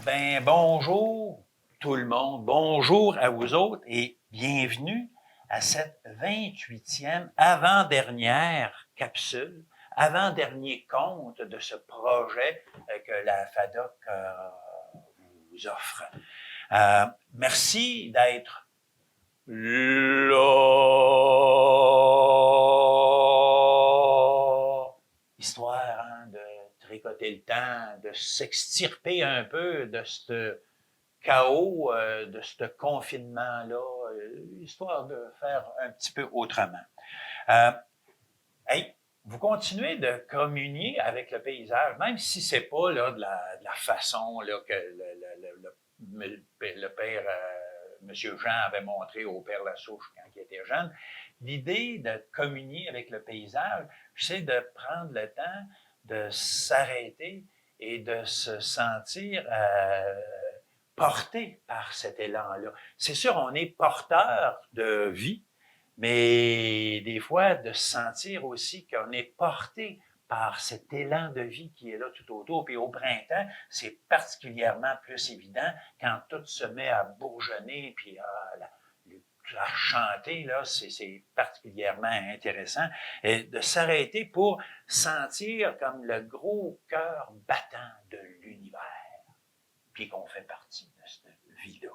Ben bonjour tout le monde, bonjour à vous autres et bienvenue à cette 28e avant-dernière capsule, avant-dernier compte de ce projet que la FADOC vous offre. Merci d'être là. Histoire de tricoter le temps, de s'extirper un peu de ce chaos, de ce confinement-là, histoire de faire un petit peu autrement. Hey, vous continuez de communier avec le paysage, même si c'est pas là, de la façon là, que le père, M. Jean avait montré au père Lassouche quand il était jeune. L'idée de communier avec le paysage, c'est de prendre le temps de s'arrêter et de se sentir porté par cet élan-là. C'est sûr, on est porteur de vie, mais des fois, de se sentir aussi qu'on est porté par cet élan de vie qui est là tout autour. Puis au printemps, c'est particulièrement plus évident quand tout se met à bourgeonner, puis à chanter, là, c'est particulièrement intéressant. Et de s'arrêter pour sentir comme le gros cœur battant de l'univers, puis qu'on fait partie de cette vie-là.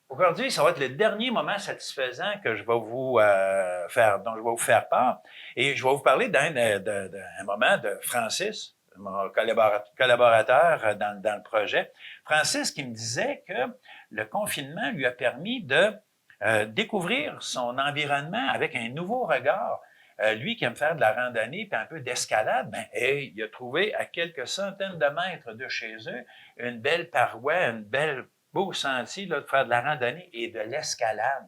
Aujourd'hui, ça va être le dernier moment satisfaisant que je vais vous dont je vais vous faire part. Et je vais vous parler d'un moment de Francis, mon collaborateur dans le projet. Francis qui me disait que le confinement lui a permis de découvrir son environnement avec un nouveau regard. Lui qui aime faire de la randonnée puis un peu d'escalade, il a trouvé à quelques centaines de mètres de chez eux une belle paroi, une belle beau sentier là, de faire de la randonnée et de l'escalade.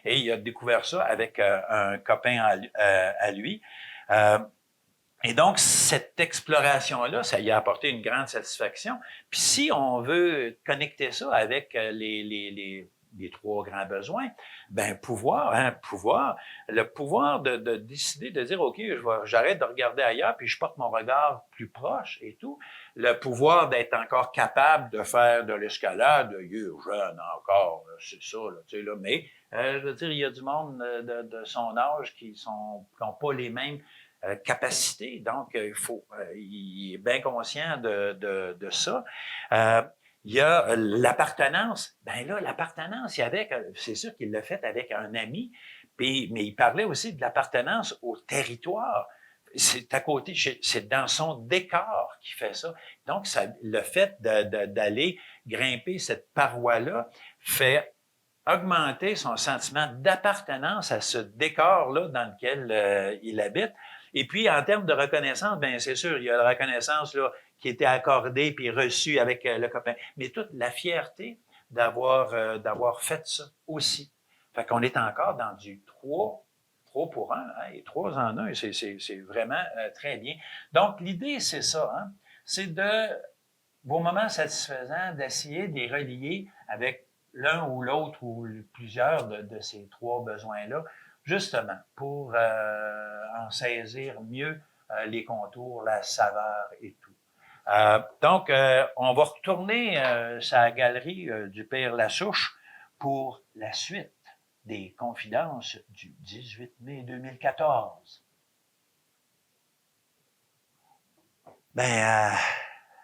Et il a découvert ça avec un copain à lui. Et donc, cette exploration-là, ça lui a apporté une grande satisfaction. Puis si on veut connecter ça avec les trois grands besoins, le pouvoir de décider de dire, OK, j'arrête de regarder ailleurs, puis je porte mon regard plus proche et tout. Le pouvoir d'être encore capable de faire de l'escalade, il est jeune encore, c'est ça, là, tu sais, là, mais je veux dire, il y a du monde de son âge qui n'ont pas les mêmes capacités, donc il est bien conscient de ça. Il y a l'appartenance. Ben là, l'appartenance, c'est sûr qu'il l'a fait avec un ami, mais il parlait aussi de l'appartenance au territoire. C'est à côté, c'est dans son décor qu'il fait ça. Donc, le fait d'aller grimper cette paroi-là fait augmenter son sentiment d'appartenance à ce décor-là dans lequel il habite. Et puis, en termes de reconnaissance, ben c'est sûr, il y a la reconnaissance là, qui était accordée puis reçue avec le copain. Mais toute la fierté d'avoir fait ça aussi. Fait qu'on est encore dans du 3 pour 1, hein, et 3 en 1, c'est vraiment très bien. Donc, l'idée, c'est ça, hein, c'est de vos moments satisfaisants, d'essayer de les relier avec l'un ou l'autre ou plusieurs de ces trois besoins-là, justement pour en saisir mieux les contours, la saveur et tout. Donc, on va retourner sa galerie du Père Lassouche pour la suite des confidences du 18 mai 2014. À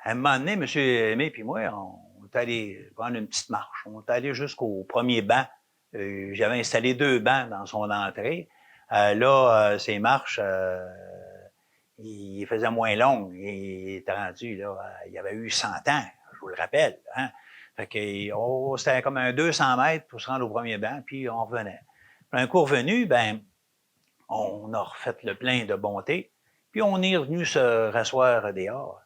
un moment donné, M. Aimé et moi, on est allé prendre une petite marche. On est allé jusqu'au premier banc. J'avais installé 2 bancs dans son entrée. Ces marches, il faisait moins longues. Il était rendu, là, il y avait eu 100 ans, je vous le rappelle. Hein? Fait que, c'était comme un 200 mètres pour se rendre au premier banc, puis on revenait. Puis un coup revenu, on a refait le plein de bonté, puis on est revenu se rasseoir dehors.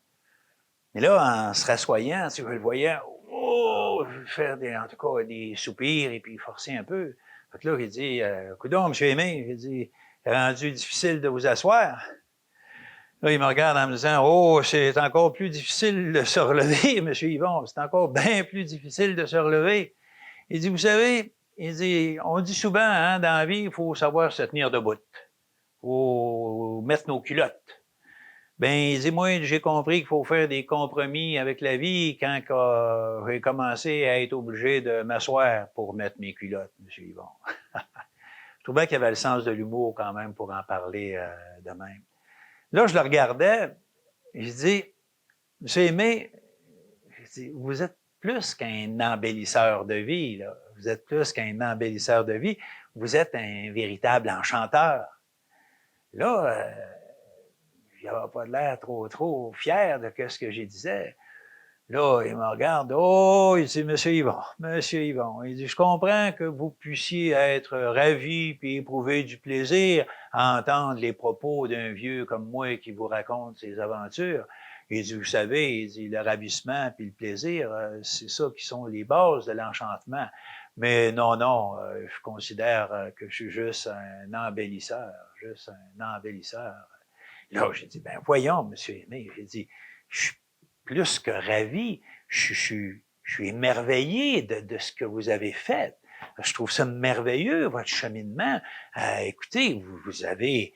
Mais là, en se rassoyant, si je le voyais, faire en tout cas des soupirs et puis forcer un peu. Fait que là, il dit, coudonc, M. Aimé, il dit, c'est rendu difficile de vous asseoir. Là, il me regarde en me disant, c'est encore plus difficile de se relever, M. Yvon, c'est encore bien plus difficile de se relever. Il dit, vous savez, on dit souvent, hein, dans la vie, il faut savoir se tenir debout. Il faut mettre nos culottes. Ben, il dit, moi, j'ai compris qu'il faut faire des compromis avec la vie quand j'ai commencé à être obligé de m'asseoir pour mettre mes culottes, M. Yvon. Je trouvais qu'il avait le sens de l'humour quand même pour en parler de même. Là, je le regardais, et je dis, M. Aimé, je dis, vous êtes plus qu'un embellisseur de vie, là. Vous êtes plus qu'un embellisseur de vie. Vous êtes un véritable enchanteur. Là, il n'avait pas l'air trop fier de ce que je disais. Là, il me regarde. Oh, il dit, Monsieur Yvon. Il dit, je comprends que vous puissiez être ravi puis éprouver du plaisir à entendre les propos d'un vieux comme moi qui vous raconte ses aventures. Il dit, vous savez, il dit, le ravissement puis le plaisir, c'est ça qui sont les bases de l'enchantement. Mais non, je considère que je suis juste un embellisseur, Là, j'ai dit, ben voyons, Monsieur Aimé, j'ai dit, je suis plus que ravi, je suis émerveillé de ce que vous avez fait. Je trouve ça merveilleux, votre cheminement. Écoutez, vous avez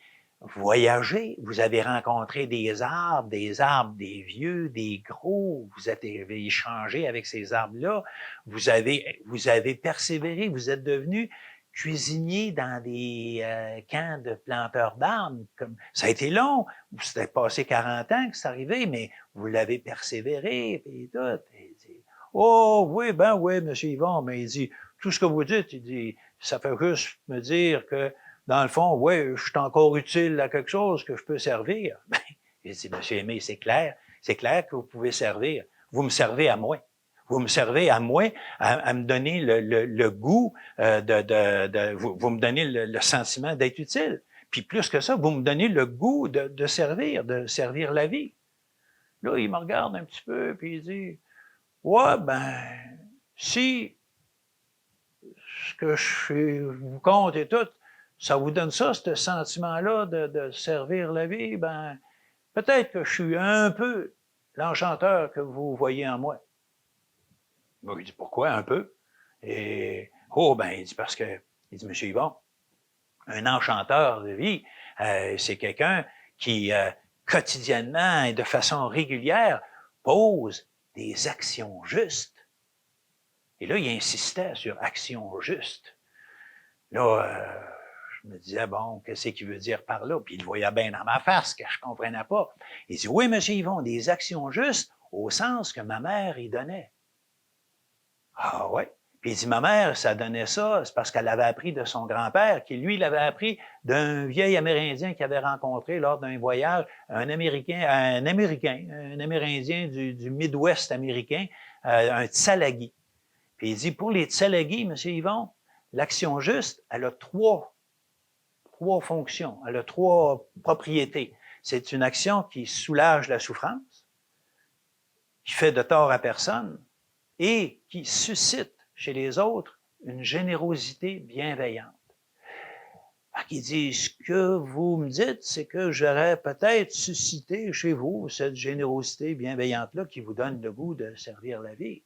voyagé, vous avez rencontré des arbres, des vieux, des gros, vous avez échangé avec ces arbres-là, vous avez persévéré, vous êtes devenu cuisinier dans des camps de planteurs d'arbres. Ça a été long, vous avez passé 40 ans que c'est arrivé, mais vous l'avez persévéré, et tout. Il dit, oh oui, M. Yvon, mais il dit, tout ce que vous dites, il dit, ça fait juste me dire que, dans le fond, oui, je suis encore utile à quelque chose que je peux servir. Ben, il dit, M. Aimé, c'est clair que vous pouvez servir. Vous me servez à moi. Vous me servez à moi, à me donner le goût vous me donnez le sentiment d'être utile. Puis plus que ça, vous me donnez le goût de servir la vie. Là, il me regarde un petit peu, puis il dit, ouais, ben, si ce que je vous compte et tout, ça vous donne ça, ce sentiment-là de servir la vie, ben, peut-être que je suis un peu l'enchanteur que vous voyez en moi. Bon, il dit, pourquoi un peu? Et, il dit, parce que, il dit, Monsieur Yvon, un enchanteur de vie, c'est quelqu'un qui, quotidiennement et de façon régulière, pose des actions justes. Et là, il insistait sur actions justes. Là, je me disais, bon, qu'est-ce qu'il veut dire par là? Puis il le voyait bien dans ma face que je comprenais pas. Il dit, oui, Monsieur Yvon, des actions justes au sens que ma mère y donnait. Ah ouais. Puis il dit, ma mère, ça donnait ça, c'est parce qu'elle l'avait appris de son grand-père, qui lui l'avait appris d'un vieil Amérindien qu'il avait rencontré lors d'un voyage, un Amérindien du Midwest américain, un Tsalagi. Puis il dit, pour les Tsalagi, M. Yvon, l'action juste, elle a trois fonctions, elle a trois propriétés. C'est une action qui soulage la souffrance, qui fait de tort à personne, et qui suscite chez les autres une générosité bienveillante. Il dit, ce que vous me dites, c'est que j'aurais peut-être suscité chez vous cette générosité bienveillante-là qui vous donne le goût de servir la vie.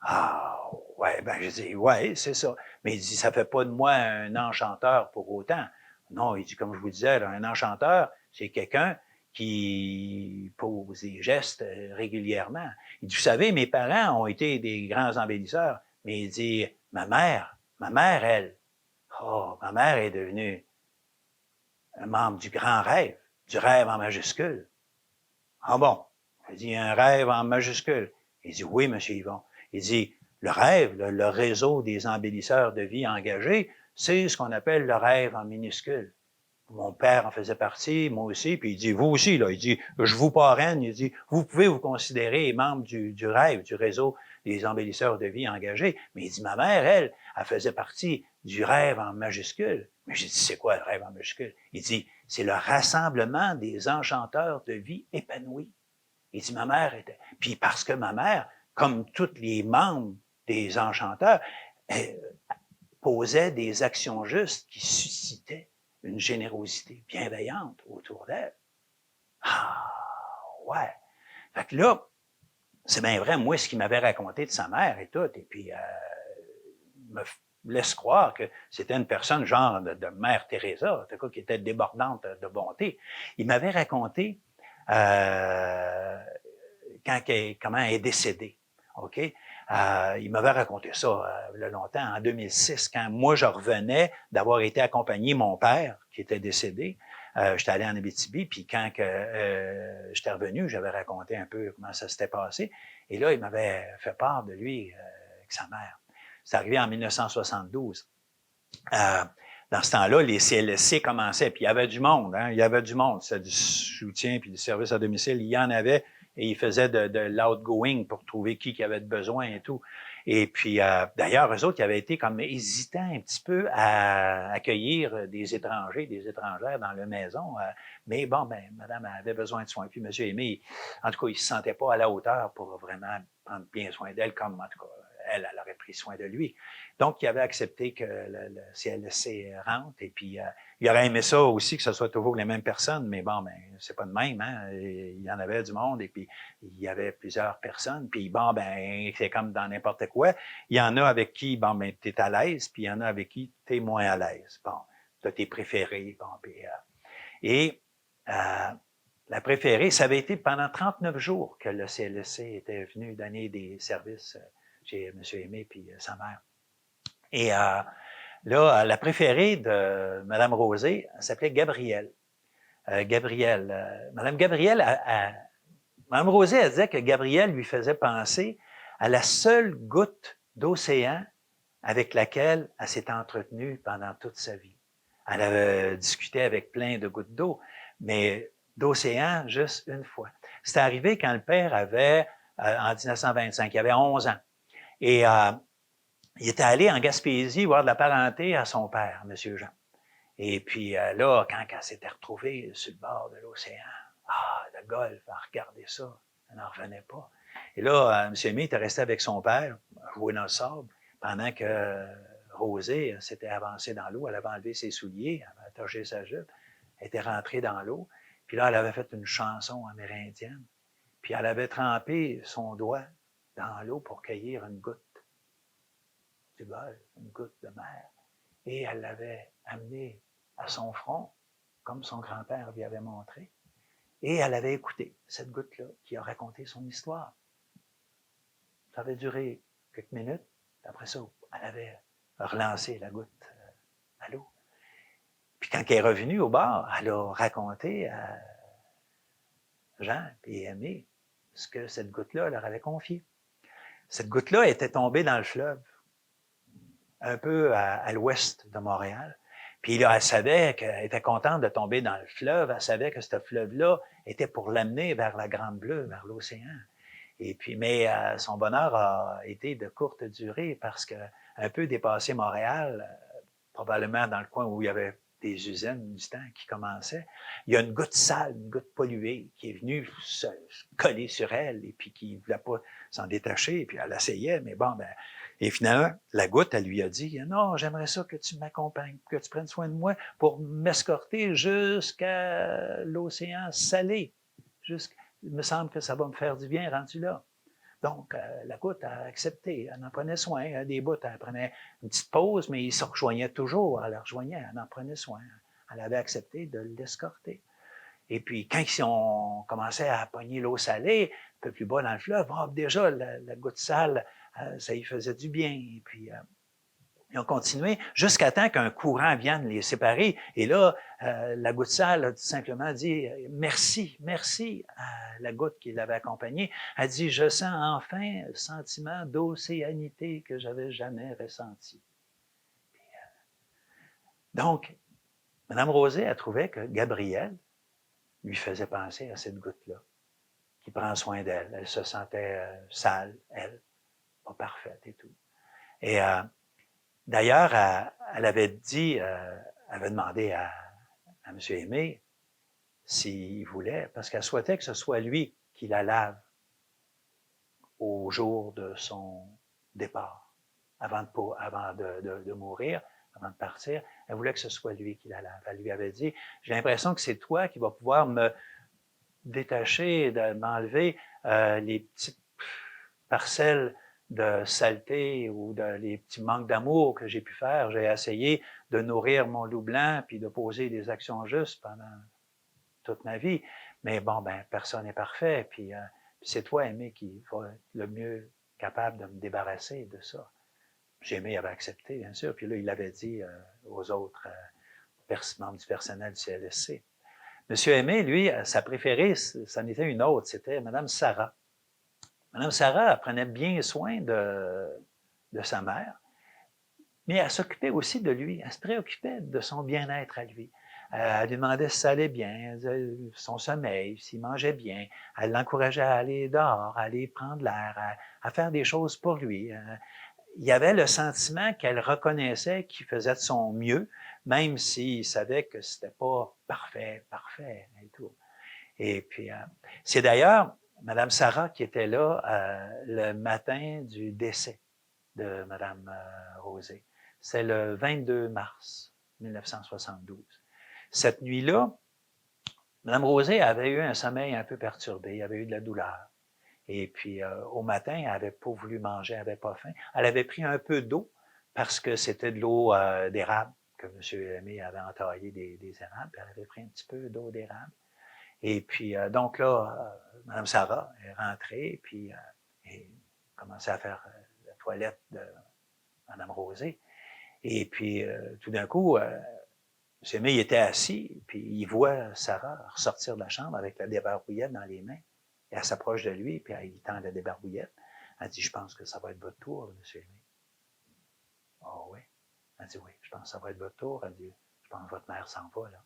Ah, ouais, ben je dis, ouais, c'est ça. Mais il dit, ça fait pas de moi un enchanteur pour autant. Non, il dit, comme je vous disais, là, un enchanteur, c'est quelqu'un qui pose des gestes régulièrement. Il dit, vous savez, mes parents ont été des grands embellisseurs, mais il dit, ma mère, elle, ma mère est devenue un membre du grand rêve, du rêve en majuscule. Ah bon? Il dit, un rêve en majuscule. Il dit, oui, monsieur Yvon. Il dit, le rêve, le réseau des embellisseurs de vie engagés, c'est ce qu'on appelle le rêve en minuscule. Mon père en faisait partie, moi aussi, puis il dit, vous aussi, là, il dit, je vous parraine, il dit, vous pouvez vous considérer membre du rêve, du réseau des embellisseurs de vie engagés, mais il dit, ma mère, elle faisait partie du rêve en majuscule. Mais j'ai dit, c'est quoi le rêve en majuscule? Il dit, c'est le rassemblement des enchanteurs de vie épanouis. Il dit, ma mère était... Puis parce que ma mère, comme tous les membres des enchanteurs, posait des actions justes qui suscitaient une générosité bienveillante autour d'elle. Ah, ouais. Fait que là, c'est bien vrai, moi, ce qu'il m'avait raconté de sa mère et tout, et puis me laisse croire que c'était une personne genre de Mère Teresa, en tout cas, qui était débordante de bonté. Il m'avait raconté comment elle est décédée. OK? Il m'avait raconté ça il y a longtemps, en 2006, quand moi je revenais d'avoir été accompagné mon père, qui était décédé. J'étais allé en Abitibi, puis quand j'étais revenu, j'avais raconté un peu comment ça s'était passé. Et là, il m'avait fait part de lui avec sa mère. C'est arrivé en 1972. Dans ce temps-là, les CLSC commençaient, puis il y avait du monde, hein, il y avait du monde. C'était du soutien puis du service à domicile, il y en avait, et ils faisaient de l'outgoing pour trouver qui avait besoin et tout. Et puis, d'ailleurs, eux autres, ils avaient été comme hésitants un petit peu à accueillir des étrangers, des étrangères dans leur maison. Mais bon, ben, madame avait besoin de soins. Puis monsieur Aimé, en tout cas, il se sentait pas à la hauteur pour vraiment prendre bien soin d'elle, comme en tout cas, elle aurait pris soin de lui. Donc, il avait accepté que le CLSC rentre, et puis il aurait aimé ça aussi, que ce soit toujours les mêmes personnes, mais bon, ben, c'est pas de même, hein? Il y en avait du monde, et puis il y avait plusieurs personnes, puis bon, ben, c'est comme dans n'importe quoi. Il y en a avec qui, bon, ben, t'es à l'aise, puis il y en a avec qui t'es moins à l'aise. Bon, t'as tes préférés, bon, puis, la préférée, ça avait été pendant 39 jours que le CLSC était venu donner des services chez M. Aimé puis sa mère. Et là, la préférée de Mme Rosé, elle s'appelait Gabrielle. Mme Gabrielle, Mme Rosé, elle disait que Gabrielle lui faisait penser à la seule goutte d'océan avec laquelle elle s'est entretenue pendant toute sa vie. Elle avait discuté avec plein de gouttes d'eau, mais d'océan juste une fois. C'est arrivé quand le père avait, en 1925, il avait 11 ans. Et il était allé en Gaspésie voir de la parenté à son père, M. Jean. Et puis là, quand elle s'était retrouvée sur le bord de l'océan, le golfe, elle regardait ça, elle n'en revenait pas. Et là, M. Aimé était resté avec son père, jouer dans le sable, pendant que Rosée s'était avancée dans l'eau, elle avait enlevé ses souliers, elle avait attaché sa jupe, elle était rentrée dans l'eau, puis là, elle avait fait une chanson amérindienne, puis elle avait trempé son doigt dans l'eau pour cueillir une goutte du bol, une goutte de mer, et elle l'avait amenée à son front, comme son grand-père lui avait montré, et elle avait écouté cette goutte-là qui a raconté son histoire. Ça avait duré quelques minutes, après ça, elle avait relancé la goutte à l'eau. Puis quand elle est revenue au bar, elle a raconté à Jean et Aimé ce que cette goutte-là leur avait confié. Cette goutte-là était tombée dans le fleuve, un peu à l'ouest de Montréal. Puis là, elle savait qu'elle était contente de tomber dans le fleuve. Elle savait que ce fleuve-là était pour l'amener vers la Grande Bleue, vers l'océan. Et puis, mais son bonheur a été de courte durée parce que un peu dépassé Montréal, probablement dans le coin où il y avait des usines du temps qui commençaient, il y a une goutte sale, une goutte polluée qui est venue se coller sur elle et puis qui ne voulait pas s'en détacher. Et puis elle essayait, mais bon, ben, et finalement, la goutte, elle lui a dit, non, j'aimerais ça que tu m'accompagnes, que tu prennes soin de moi pour m'escorter jusqu'à l'océan salé. Il me semble que ça va me faire du bien rendu là. Donc, la goutte a accepté, elle en prenait soin. Des bouts, elle prenait une petite pause, mais il se rejoignait toujours, elle la rejoignait, elle en prenait soin. Elle avait accepté de l'escorter. Et puis, quand ils ont commencé à pogner l'eau salée, un peu plus bas dans le fleuve, déjà, la goutte sale, ça y faisait du bien. Et puis, ils ont continué jusqu'à temps qu'un courant vienne les séparer. Et là, la goutte sale a tout simplement dit « Merci, merci » à la goutte qui l'avait accompagnée. Elle dit « Je sens enfin le sentiment d'océanité que j'avais jamais ressenti. » Donc, Mme Rosé a trouvé que Gabrielle lui faisait penser à cette goutte-là, qui prend soin d'elle. Elle se sentait sale, elle, pas parfaite et tout. Et d'ailleurs, elle avait dit, elle avait demandé à M. Aimé s'il voulait, parce qu'elle souhaitait que ce soit lui qui la lave au jour de son départ, avant de mourir, avant de partir. Elle voulait que ce soit lui qui la lave. Elle lui avait dit, j'ai l'impression que c'est toi qui vas pouvoir me détacher, de m'enlever les petites parcelles de saleté ou les petits manques d'amour que j'ai pu faire. J'ai essayé de nourrir mon loup blanc puis de poser des actions justes pendant toute ma vie. Mais bon, ben, personne n'est parfait. Puis c'est toi, Aimé, qui va être le mieux capable de me débarrasser de ça. Puis Aimé avait accepté, bien sûr. Puis là, il avait dit aux autres membres du personnel du CLSC. Monsieur Aimé, lui, sa préférée, c'en était une autre, c'était Mme Sarah. Mme Sarah, elle prenait bien soin de sa mère, mais elle s'occupait aussi de lui. Elle se préoccupait de son bien-être à lui. Elle lui demandait si ça allait bien, son sommeil, s'il mangeait bien. Elle l'encourageait à aller dehors, à aller prendre l'air, à faire des choses pour lui. Il y avait le sentiment qu'elle reconnaissait qu'il faisait de son mieux, même s'il savait que c'était pas parfait et tout. Et puis, c'est d'ailleurs Mme Sarah qui était là le matin du décès de Mme Rosé. C'est le 22 mars 1972. Cette nuit-là, Mme Rosé avait eu un sommeil un peu perturbé, elle avait eu de la douleur. Et puis, au matin, elle n'avait pas voulu manger, elle n'avait pas faim. Elle avait pris un peu d'eau parce que c'était de l'eau d'érable que M. Aimé avait entaillé des érables. Puis elle avait pris un petit peu d'eau d'érable. Et puis, donc là, Mme Sarah est rentrée, puis et commençait à faire la toilette de Mme Rosé. Et puis, tout d'un coup, M. Aimé, il était assis, puis il voit Sarah ressortir de la chambre avec la débarbouillette dans les mains. Et elle s'approche de lui, puis elle tend la débarbouillette. Elle dit, je pense que ça va être votre tour, M. Aimé. Ah oui? Elle dit, oui, je pense que ça va être votre tour. Elle dit, je pense que votre mère s'en va, là.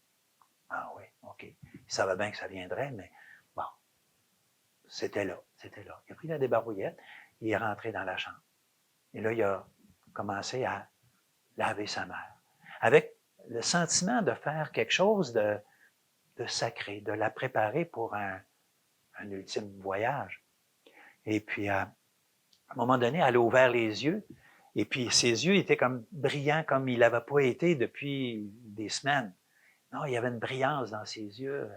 Ah oui, OK. Il savait bien que ça viendrait, mais bon, c'était là. Il a pris la débarbouillette, il est rentré dans la chambre. Et là, il a commencé à laver sa mère. Avec le sentiment de faire quelque chose de sacré, de la préparer pour un ultime voyage. Et puis, à un moment donné, elle a ouvert les yeux, et puis ses yeux étaient comme brillants, comme il n'avait pas été depuis des semaines. Non, il y avait une brillance dans ses yeux.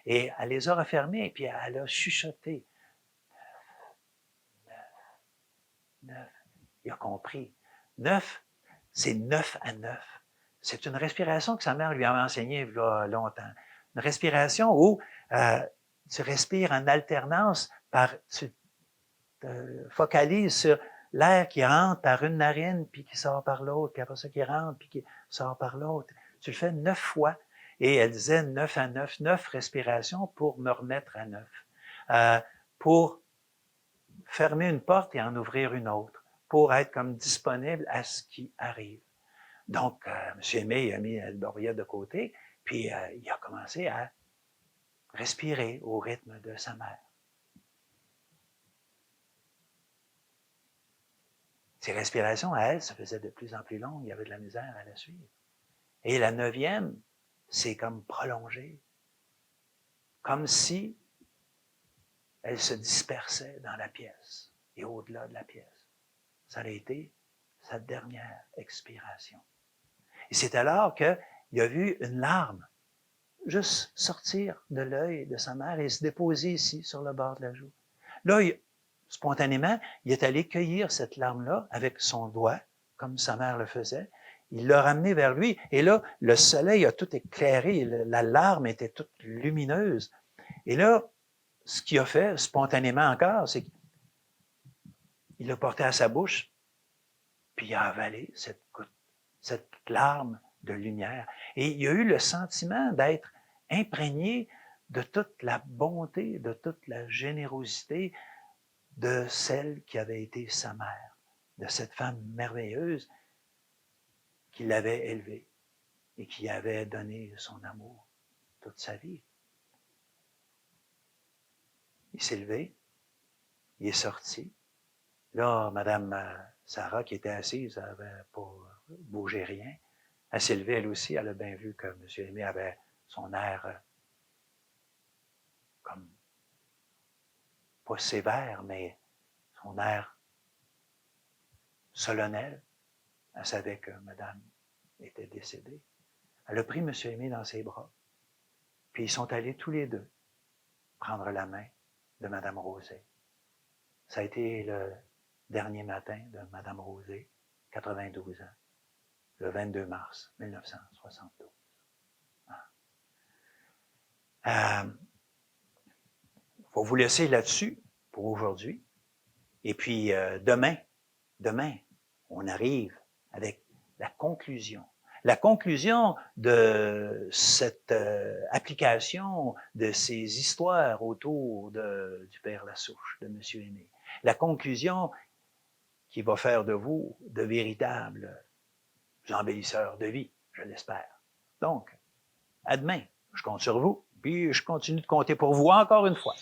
Et elle les a refermés, et puis elle a chuchoté. 9, 9. Il a compris. 9, c'est 9 à 9. C'est une respiration que sa mère lui avait enseignée il y a longtemps. Une respiration où tu respires en alternance, tu te focalises sur l'air qui rentre par une narine, puis qui sort par l'autre, puis après ça qui rentre, puis qui sort par l'autre. Tu le fais 9 fois. Et elle disait 9 à 9, 9 respirations pour me remettre à 9. Pour fermer une porte et en ouvrir une autre, pour être comme disponible à ce qui arrive. Donc, M. Aimé a mis le débarbouillette de côté, puis il a commencé à respirer au rythme de sa mère. Ses respirations, à elle, se faisaient de plus en plus longues, il y avait de la misère à la suivre. Et la 9e, c'est comme prolongé, comme si elle se dispersait dans la pièce et au-delà de la pièce. Ça a été sa dernière expiration. Et c'est alors qu'il a vu une larme juste sortir de l'œil de sa mère et se déposer ici, sur le bord de la joue. Là, spontanément, il est allé cueillir cette larme-là avec son doigt, comme sa mère le faisait. Il l'a ramenée vers lui, et là, le soleil a tout éclairé, la larme était toute lumineuse. Et là, ce qu'il a fait, spontanément encore, c'est qu'il l'a porté à sa bouche, puis il a avalé cette goutte, cette larme de lumière. Et il a eu le sentiment d'être imprégné de toute la bonté, de toute la générosité de celle qui avait été sa mère, de cette femme merveilleuse qui l'avait élevé et qui avait donné son amour toute sa vie. Il s'est levé, il est sorti. Là, Mme Sarah, qui était assise, n'avait pas bougé rien. Elle s'est levée, elle aussi, elle a bien vu que M. Aimé avait son air comme, pas sévère, mais son air solennel. Elle savait que Madame était décédée. Elle a pris M. Aimé dans ses bras, puis ils sont allés tous les deux prendre la main de Mme Rosé. Ça a été le dernier matin de Mme Rosé, 92 ans, le 22 mars 1972. Je vais vous laisser là-dessus pour aujourd'hui. Et puis demain, on arrive avec la conclusion. La conclusion de cette application de ces histoires autour du Père Lassouche, de M. Aimé. La conclusion qui va faire de vous de véritables embellisseurs de vie, je l'espère. Donc, à demain. Je compte sur vous, puis je continue de compter pour vous encore une fois.